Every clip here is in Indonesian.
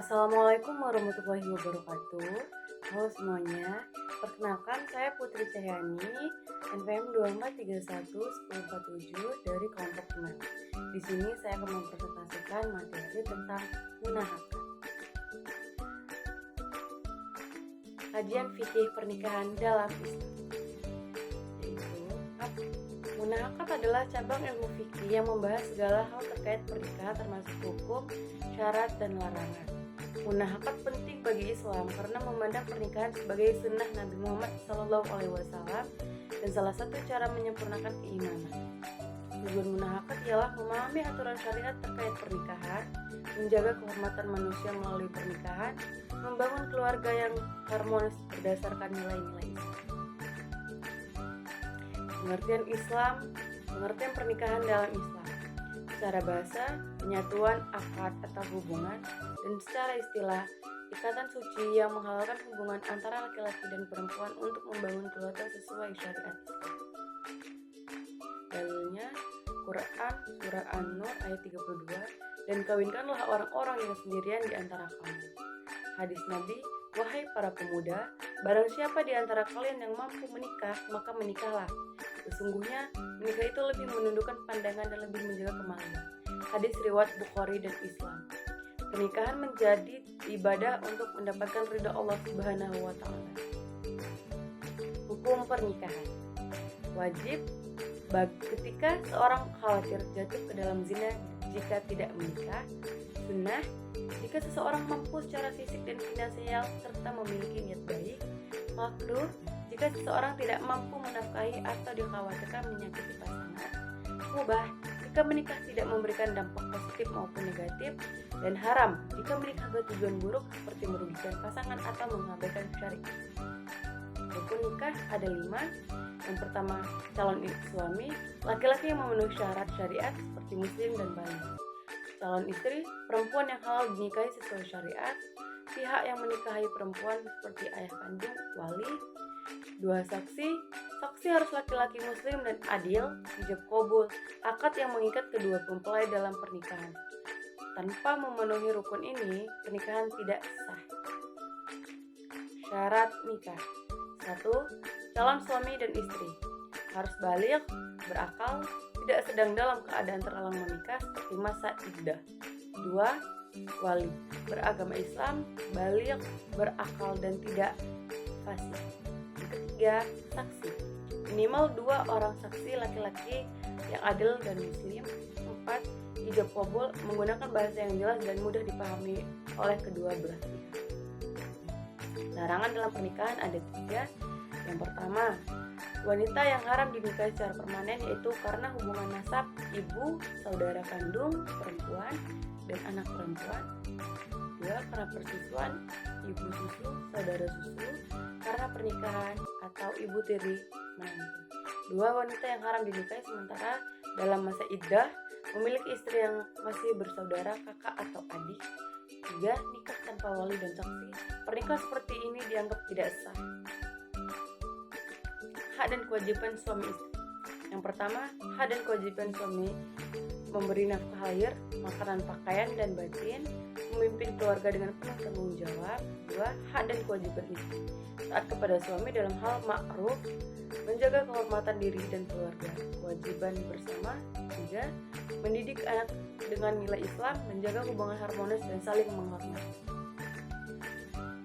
Assalamualaikum warahmatullahi wabarakatuh. Halo semuanya, perkenalkan saya Putri Cahyani, NPM 24311047 dari kelompok 6. Di sini saya akan mempresentasikan materi tentang munahakat. Kajian fikih pernikahan dalam Islam. Munahakat adalah cabang ilmu fikih yang membahas segala hal terkait pernikahan termasuk hukum, syarat, dan larangan. Munahakat penting bagi Islam karena memandang pernikahan sebagai sunnah Nabi Muhammad SAW dan salah satu cara menyempurnakan keimanan. Tujuan munahakat ialah memahami aturan syariat terkait pernikahan, menjaga kehormatan manusia melalui pernikahan, membangun keluarga yang harmonis berdasarkan nilai-nilai Islam. Pengertian pernikahan dalam Islam. Secara bahasa, penyatuan akad atau hubungan, dan secara istilah, ikatan suci yang menghalalkan hubungan antara laki-laki dan perempuan untuk membangun keluarga sesuai syariat Islam. Dalilnya, Quran Surah An-Nur ayat 32, dan kawinkanlah orang-orang yang sendirian di antara kamu. Hadis Nabi, wahai para pemuda, barang siapa di antara kalian yang mampu menikah, maka menikahlah. Sesungguhnya menikah itu lebih menundukkan pandangan dan lebih menjaga kemaluan. Hadis riwayat Bukhari dan Islam. Pernikahan menjadi ibadah untuk mendapatkan ridha Allah Subhanahu wa taala. Hukum pernikahan. Wajib ketika seorang khawatir jatuh ke dalam zina jika tidak menikah. Sunnah jika seseorang mampu secara fisik dan finansial serta memiliki niat baik. Makruh jika seseorang tidak mampu menafkahi atau dikhawatirkan menyakiti pasangan. Mubah jika menikah tidak memberikan dampak positif maupun negatif, dan haram jika menikah bertujuan buruk seperti merugikan pasangan atau mengabaikan syariat. Rukun nikah ada 5. Yang pertama, calon suami, laki-laki yang memenuhi syarat syariat seperti muslim dan baligh. Calon istri, perempuan yang halal dinikahi sesuai syariat. Pihak yang menikahi perempuan seperti ayah kandung, wali. 2 saksi harus laki-laki muslim dan adil. Ijab qabul, akad yang mengikat kedua mempelai dalam pernikahan. Tanpa memenuhi rukun ini, pernikahan tidak sah. Syarat nikah. 1. Calon suami dan istri harus baligh, berakal, tidak sedang dalam keadaan terhalang menikah seperti masa iddah. 2. Wali, beragama Islam, baligh, berakal, dan tidak fasik. 3. Saksi, minimal 2 orang saksi laki-laki yang adil dan muslim. 4. Ijab qabul, menggunakan bahasa yang jelas dan mudah dipahami oleh kedua belah pihak. Larangan dalam pernikahan ada 3. Yang pertama, wanita yang haram dinikahi secara permanen yaitu karena hubungan nasab ibu, saudara kandung perempuan, dan anak perempuan. 2. Karena persusuan, ibu susu, saudara susu, karena pernikahan atau ibu tiri menantu. 2. Wanita yang haram dinikahi sementara dalam masa iddah, memiliki istri yang masih bersaudara, kakak atau adik. 3. Nikah tanpa wali dan saksi. Pernikahan seperti ini dianggap tidak sah. Hak dan kewajiban suami istri. Yang pertama, hak dan kewajiban suami memberi nafkah lahir, makanan, pakaian, dan batin, memimpin keluarga dengan penuh tanggung jawab. 2. Hak dan kewajiban istri. Taat kepada suami dalam hal ma'ruf, menjaga kehormatan diri dan keluarga. Kewajiban bersama. 3. Mendidik anak dengan nilai Islam, menjaga hubungan harmonis dan saling menghormati.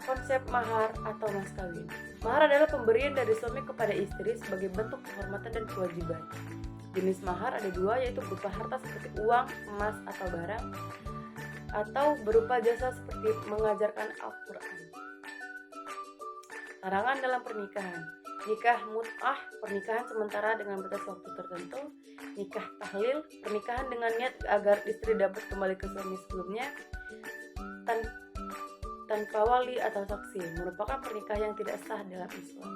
Konsep mahar atau mas kawin. Mahar adalah pemberian dari suami kepada istri sebagai bentuk penghormatan dan kewajiban. Jenis mahar ada 2, yaitu berupa harta seperti uang, emas, atau barang, atau berupa jasa seperti mengajarkan Al-Quran. Larangan dalam pernikahan. Nikah mut'ah, pernikahan sementara dengan batas waktu tertentu. Nikah tahlil, pernikahan dengan niat agar istri dapat kembali ke suami sebelumnya tanpa wali atau saksi, merupakan pernikahan yang tidak sah dalam Islam.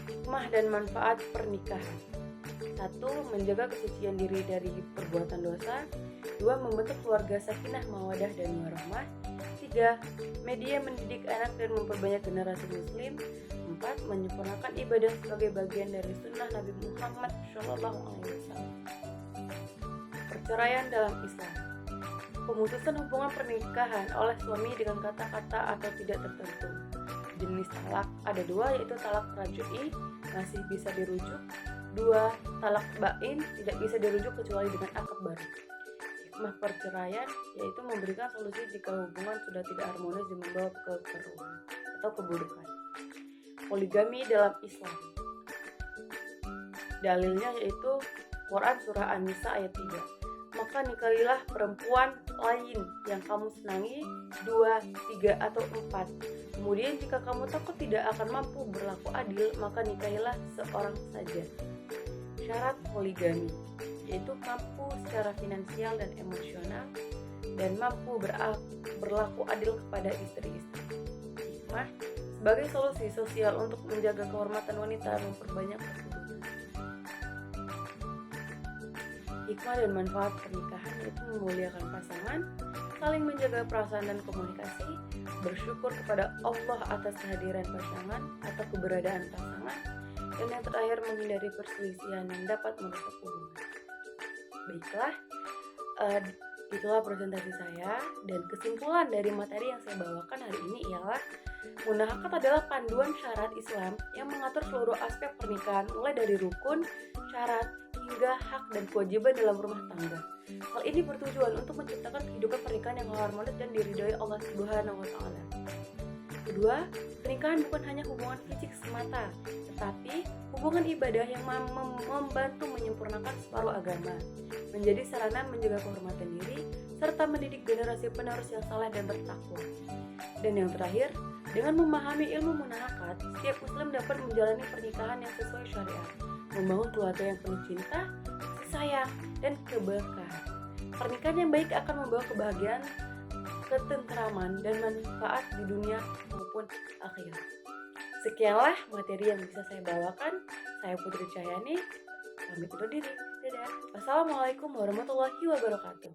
Hikmah dan manfaat pernikahan. 1. Menjaga kesucian diri dari perbuatan dosa. 2. Membentuk keluarga sakinah, mawadah, dan warahmah. 3. Media mendidik anak dan memperbanyak generasi muslim. 4. Menyempurnakan ibadah sebagai bagian dari sunnah Nabi Muhammad SAW. Perceraian dalam Islam. Pemutusan hubungan pernikahan oleh suami dengan kata-kata atau tidak tertentu. Jenis talak ada dua, yaitu talak raj'i masih bisa dirujuk. Dua, talak bain tidak bisa dirujuk kecuali dengan akad baru. Hikmah perceraian yaitu memberikan solusi jika hubungan sudah tidak harmonis dan membawa ke keruhan atau keburukan. Poligami dalam Islam. Dalilnya yaitu Quran surah An-Nisa ayat 3. Maka nikahilah perempuan lain yang kamu senangi 2, 3, atau 4. Kemudian jika kamu takut tidak akan mampu berlaku adil, maka nikahilah seorang saja. Syarat poligami yaitu mampu secara finansial dan emosional dan mampu berlaku adil kepada istri-istri. Hikmah sebagai solusi sosial untuk menjaga kehormatan wanita, memperbanyak keturunan. Hikmah dan manfaat pernikahan yaitu memuliakan pasangan, saling menjaga perasaan dan komunikasi, bersyukur kepada Allah atas kehadiran pasangan atau keberadaan pasangan, dan yang terakhir menghindari perselisihan yang dapat merusak hubungan. Baiklah, itulah presentasi saya, dan kesimpulan dari materi yang saya bawakan hari ini ialah Munahakat adalah panduan syariat Islam yang mengatur seluruh aspek pernikahan, mulai dari rukun, syarat, hingga hak dan kewajiban dalam rumah tangga. Hal ini bertujuan untuk menciptakan kehidupan pernikahan yang harmonis dan diridhoi Allah Subhanahu wa Ta'ala. Kedua, pernikahan bukan hanya hubungan fisik semata, tetapi hubungan ibadah yang membantu menyempurnakan separuh agama, menjadi sarana menjaga kehormatan diri, serta mendidik generasi penerus yang saleh dan bertakwa. Dan yang terakhir, dengan memahami ilmu munahakat, setiap muslim dapat menjalani pernikahan yang sesuai syariat, membangun keluarga yang penuh cinta, kasih sayang, dan keberkahan. Pernikahan yang baik akan membawa kebahagiaan, ketentraman, dan manfaat di dunia maupun akhirat. Sekianlah materi yang bisa saya bawakan. Saya Putri Cahyani, pamit undur diri. Dadah. Wassalamualaikum warahmatullahi wabarakatuh.